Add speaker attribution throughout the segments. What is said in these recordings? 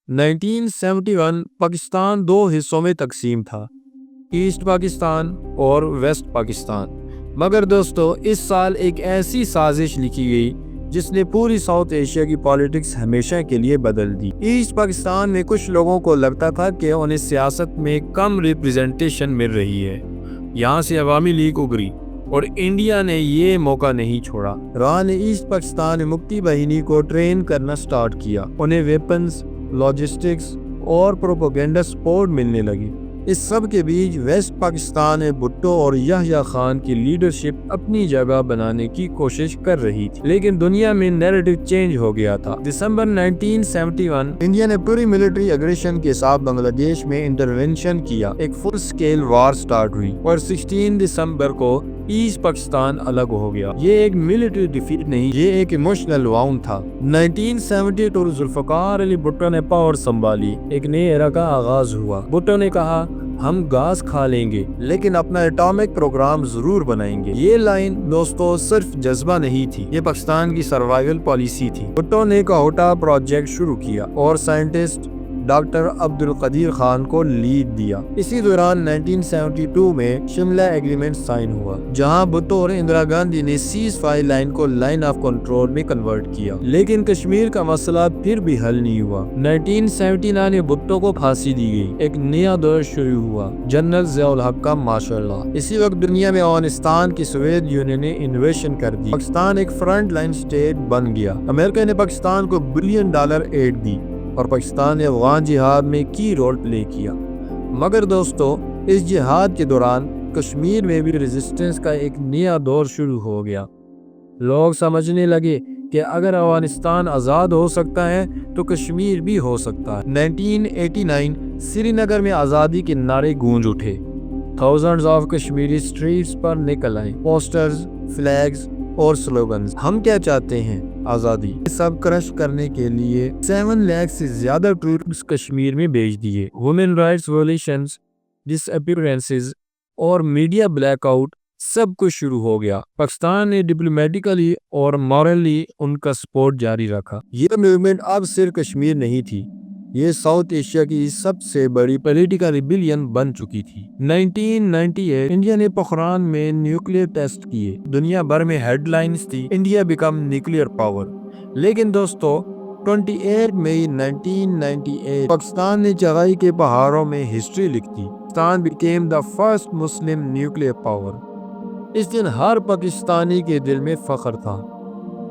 Speaker 1: 1971 پاکستان دو حصوں میں تقسیم تھا، ایسٹ پاکستان اور ویسٹ پاکستان۔ مگر دوستو اس سال ایک ایسی سازش لکھی گئی جس نے پوری ساؤتھ ایشیا کی پالیٹکس ہمیشہ کے لیے بدل دی۔ ایسٹ پاکستان میں کچھ لوگوں کو لگتا تھا کہ انہیں سیاست میں کم ریپریزنٹیشن مل رہی ہے، یہاں سے عوامی لیگ اگری اور انڈیا نے یہ موقع نہیں چھوڑا۔ راہ نے ایسٹ پاکستان میں مکتی باہنی کو ٹرین کرنا سٹارٹ کیا، انہیں ویپنز، لاجسٹکس اور پروپیگنڈا سپورٹ ملنے لگی۔ اس سب کے بیچ ویسٹ پاکستان میں بھٹو اور یحییٰ خان کی لیڈرشپ اپنی جگہ بنانے کی کوشش کر رہی تھی، لیکن دنیا میں نیریٹو چینج ہو گیا تھا۔ دسمبر 1971 انڈیا نے پوری ملٹری اگریشن کے ساتھ بنگلہ دیش میں انٹرونشن کیا، ایک فل سکیل وار سٹارٹ ہوئی اور 16 دسمبر کو ایسٹ پاکستان الگ ہو گیا۔ یہ ایک ملٹری ڈیفیٹ نہیں، یہ ایک ایموشنل واؤنڈ تھا۔ 1972 ذوالفقار علی بھٹو نے پاور سنبھالی، ایک نئے ایرا کا آغاز ہوا۔ بھٹو نے کہا ہم گاز کھا لیں گے لیکن اپنا ایٹامک پروگرام ضرور بنائیں گے۔ یہ لائن دوستو صرف جذبہ نہیں تھی، یہ پاکستان کی سروائیول پالیسی تھی۔ بھٹو نے کہوٹا پروجیکٹ شروع کیا اور سائنٹسٹ ڈاکٹر عبدالقدیر خان کو لیڈ دیا۔ اسی دوران 1972 میں شملہ ایگریمنٹ سائن ہوا، جہاں بھٹو اور اندرا گاندھی نے سیز فائر لائن کو لائن آف کنٹرول میں کنورٹ کیا، لیکن کشمیر کا مسئلہ پھر بھی حل نہیں ہوا۔ 1979 میں بھٹو کو پھانسی دی گئی، ایک نیا دور شروع ہوا، جنرل ضیاء الحق کا ماشاء اللہ۔ اسی وقت دنیا میں افغانستان کی سوویت یونین نے انویشن کر دی، پاکستان ایک فرنٹ لائن اسٹیٹ بن گیا۔ امریکہ نے پاکستان کو $1 بلین ایڈ دی اور پاکستان نے افغان جہاد میں کی رول پلے کیا۔ مگر دوستو اس جہاد کے دوران کشمیر میں بھی ریزسٹنس کا ایک نیا دور شروع ہو گیا۔ لوگ سمجھنے لگے کہ اگر افغانستان آزاد ہو سکتا ہے تو کشمیر بھی ہو سکتا ہے۔ 1989 سری نگر میں آزادی کے نعرے گونج اٹھے، thousands آف کشمیری اسٹریٹس پر نکل آئے، پوسٹرز، فلیگز اور سلوگنز۔ ہم کیا چاہتے ہیں؟ آزادی۔ یہ سب کرش کرنے کے لیے 7 لاکھ سے زیادہ ٹروپس کشمیر میں بھیج دیے۔ وومن رائٹس وائلیشنز، ڈس اپیئرنسز اور میڈیا بلیک آؤٹ سب کچھ شروع ہو گیا۔ پاکستان نے ڈپلومیٹیکلی اور مورلی ان کا سپورٹ جاری رکھا۔ یہ موومنٹ اب صرف کشمیر نہیں تھی، یہ ساؤتھ ایشیا کی سب سے بڑی پولیٹیکل ریبیلین بن چکی تھی۔ 1998 انڈیا نے پوکھران میں نیوکلیئر ٹیسٹ کیے، دنیا بھر میں ہیڈ لائنز تھی انڈیا بیکم نیوکلیئر پاور۔ لیکن دوستو 28 مئی 1998 پاکستان نے چغائی کے پہاڑوں میں ہسٹری لکھ دی۔ Pakistan became the first Muslim nuclear power۔ اس دن ہر پاکستانی کے دل میں فخر تھا،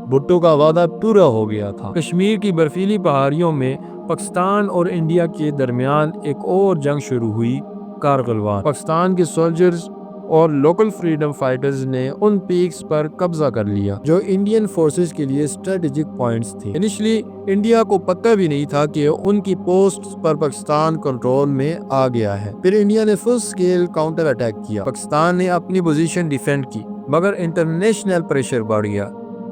Speaker 1: بھٹو کا وعدہ پورا ہو گیا تھا۔ کشمیر کی برفیلی پہاڑیوں میں پاکستان اور انڈیا کے درمیان ایک اور جنگ شروع ہوئی، کارگل وار۔ پاکستان کے سولجرز اور لوکل فریڈم فائٹرز نے ان پیکس پر قبضہ کر لیا جو انڈین فورسز کے لیے اسٹریٹجک پوائنٹس تھے۔ انیشلی انڈیا کو پتہ بھی نہیں تھا کہ ان کی پوسٹس پر پاکستان کنٹرول میں آ گیا ہے۔ پھر انڈیا نے فل سکیل کاؤنٹر اٹیک کیا، پاکستان نے اپنی پوزیشن ڈیفینڈ کی، مگر انٹرنیشنل پریشر بڑھ گیا۔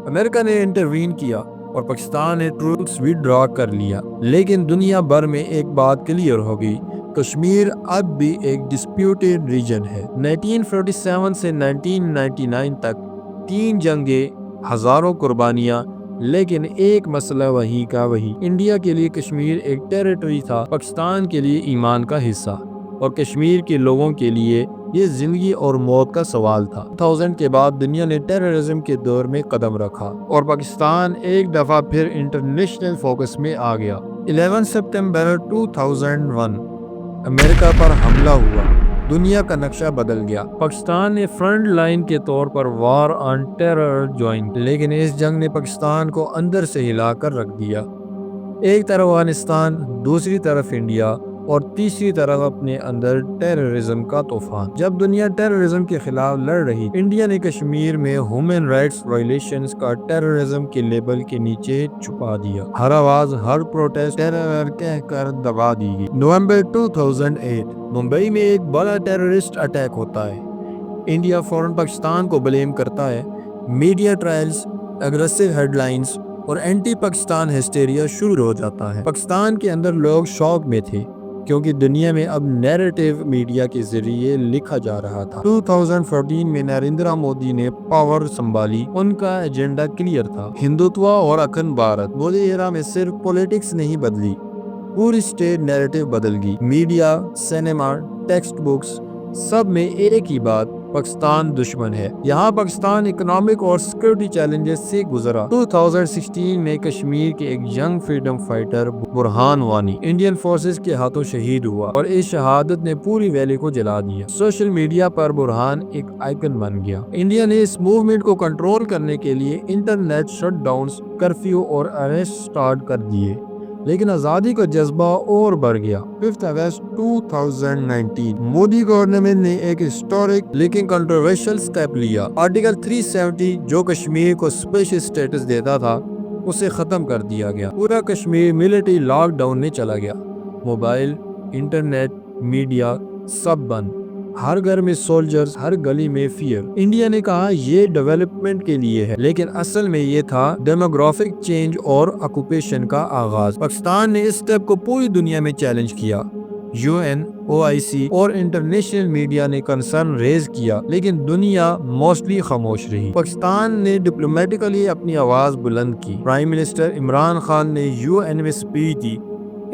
Speaker 1: امریکہ نے انٹروین کیا اور پاکستان نے ٹروپس وِڈرا کر لیا۔ لیکن دنیا بھر میں ایک بات کلیئر ہو گئی، کشمیر اب بھی ایک ڈسپیوٹڈ ریجن ہے۔ 1947 سے 1999 تک 3 جنگیں، ہزاروں قربانیاں، لیکن ایک مسئلہ وہی کا وہی۔ انڈیا کے لیے کشمیر ایک ٹیریٹری تھا، پاکستان کے لیے ایمان کا حصہ، اور کشمیر کے لوگوں کے لیے یہ زندگی اور موت کا سوال تھا۔ 2000 کے بعد دنیا نے ٹیررزم کے دور میں قدم رکھا اور پاکستان ایک دفعہ پھر انٹرنیشنل فوکس میں آ گیا۔ 11 ستمبر 2001 امریکہ پر حملہ ہوا، دنیا کا نقشہ بدل گیا۔ پاکستان نے فرنٹ لائن کے طور پر وار آن ٹیرر جوائن، لیکن اس جنگ نے پاکستان کو اندر سے ہلا کر رکھ دیا۔ ایک طرف افغانستان، دوسری طرف انڈیا، اور تیسری طرف اپنے اندر ٹیررزم کا طوفان۔ جب دنیا ٹیررزم کے خلاف لڑ رہی، انڈیا نے کشمیر میں ہیومن رائٹس وائلیشنز کا ٹیررزم کے لیبل کے نیچے چھپا دیا۔ ہر آواز، ہر پروٹیسٹ ٹیرر کہہ کر دبا دی گئی۔ نومبر 2008 ممبئی میں ایک بڑا ٹیررسٹ اٹیک ہوتا ہے، انڈیا فوراً پاکستان کو بلیم کرتا ہے، media trials, aggressive headlines اور اینٹی پاکستان ہسٹیریا شروع ہو جاتا ہے۔ پاکستان کے اندر لوگ شوق میں تھے کیونکہ دنیا میں اب نیریٹو میڈیا کے ذریعے لکھا جا رہا تھا۔ 2014 میں نریندر مودی نے پاور سنبھالی، ان کا ایجنڈا کلیئر تھا، ہندوتوا اور اکھنڈ بھارت۔ مودی ایرا میں صرف پولیٹکس نہیں بدلی، پوری اسٹیٹ نیریٹو بدل گئی۔ میڈیا، سینما، ٹیکسٹ بکس، سب میں ایک ہی بات، پاکستان دشمن ہے۔ یہاں پاکستان اکنامک اور سیکورٹی چیلنجز سے گزرا۔ 2016 میں کشمیر کے ایک young freedom fighter Burhan Wani Indian forces کے ہاتھوں شہید ہوا اور اس شہادت نے پوری ویلی کو جلا دیا۔ سوشل میڈیا پر برہان ایک آئیکن بن گیا۔ انڈیا نے اس موومنٹ کو کنٹرول کرنے کے لیے انٹرنیٹ شٹ ڈاؤنز، کرفیو اور اریسٹ سٹارٹ کر دیے، لیکن آزادی کا جذبہ اور بڑھ گیا۔ 5 اگست 2019 مودی گورنمنٹ نے ایک ہسٹورک لیکن کنٹروورشل سٹیپ لیا۔ آرٹیکل 370 جو کشمیر کو اسپیشل سٹیٹس دیتا تھا اسے ختم کر دیا گیا۔ پورا کشمیر ملٹری لاک ڈاؤن میں چلا گیا۔ موبائل، انٹرنیٹ، میڈیا سب بند۔ ہر گھر میں سولجرز، ہر گلی میں فیئر۔ انڈیا نے کہا یہ ڈیولپمنٹ کے لیے ہے، لیکن اصل میں یہ تھا ڈیموگرافک چینج اور آکوپیشن کا آغاز۔ پاکستان نے اس سٹیپ کو پوری دنیا میں چیلنج کیا۔ UN، OIC اور انٹرنیشنل میڈیا نے کنسرن ریز کیا، لیکن دنیا موسٹلی خاموش رہی۔ پاکستان نے ڈپلومیٹکلی اپنی آواز بلند کی۔ پرائم منسٹر عمران خان نے UN میں speech the: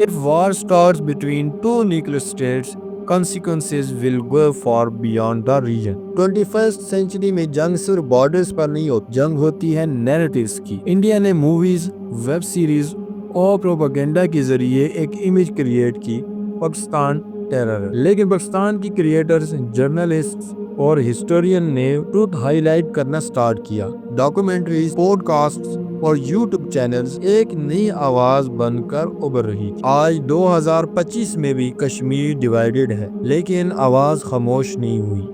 Speaker 1: "If war starts between two nuclear states, consequences will go far beyond the region." 21st century میں جنگ صرف بارڈرز پر نہیں ہوتی، جنگ ہوتی ہے نیریٹیوز کی۔ انڈیا نے موویز، ویب سیریز اور پروپیگنڈا کے ذریعے ایک امیج کریٹ کی، پاکستان ٹیرر ہے۔ لیکن پاکستان کی کریٹرز، جرنلسٹ اور ہسٹورین نے ٹروتھ ہائی لائٹ کرنا سٹارٹ کیا۔ ڈاکومنٹریز، پوڈ کاسٹس اور یوٹیوب چینلز ایک نئی آواز بن کر ابھر رہی تھی۔ آج 2025 میں بھی کشمیر ڈیوائیڈڈ ہے، لیکن آواز خاموش نہیں ہوئی۔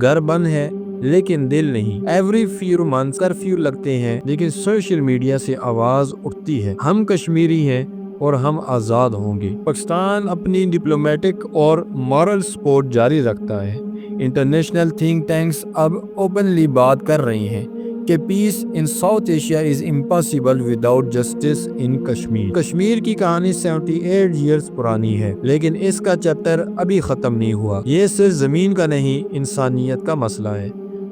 Speaker 1: گھر بند ہے لیکن دل نہیں۔ ایوری فیو منتھس کرفیو لگتے ہیں، لیکن سوشل میڈیا سے آواز اٹھتی ہے: ہم کشمیری ہیں اور ہم آزاد ہوں گے۔ پاکستان اپنی ڈپلومیٹک اور مورل سپورٹ جاری رکھتا ہے۔ انٹرنیشنل تھنک ٹینکس اب اوپنلی بات کر رہی ہیں کہ peace in South Asia is impossible without justice in Kashmir. Kashmir کی کہانی 78 ایئرز پرانی ہے، لیکن اس کا چیپٹر ابھی ختم نہیں ہوا۔ یہ صرف زمین کا نہیں، انسانیت کا مسئلہ ہے۔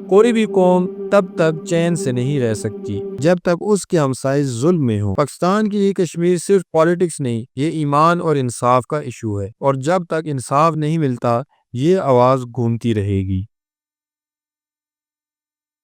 Speaker 1: کوئی بھی قوم تب تک چین سے نہیں رہ سکتی جب تک اس کے ہمسائے ظلم میں ہوں۔ پاکستان کے لیے کشمیر صرف پالیٹکس نہیں، یہ ایمان اور انصاف کا ایشو ہے، اور جب تک انصاف نہیں ملتا یہ آواز گونجتی رہے گی۔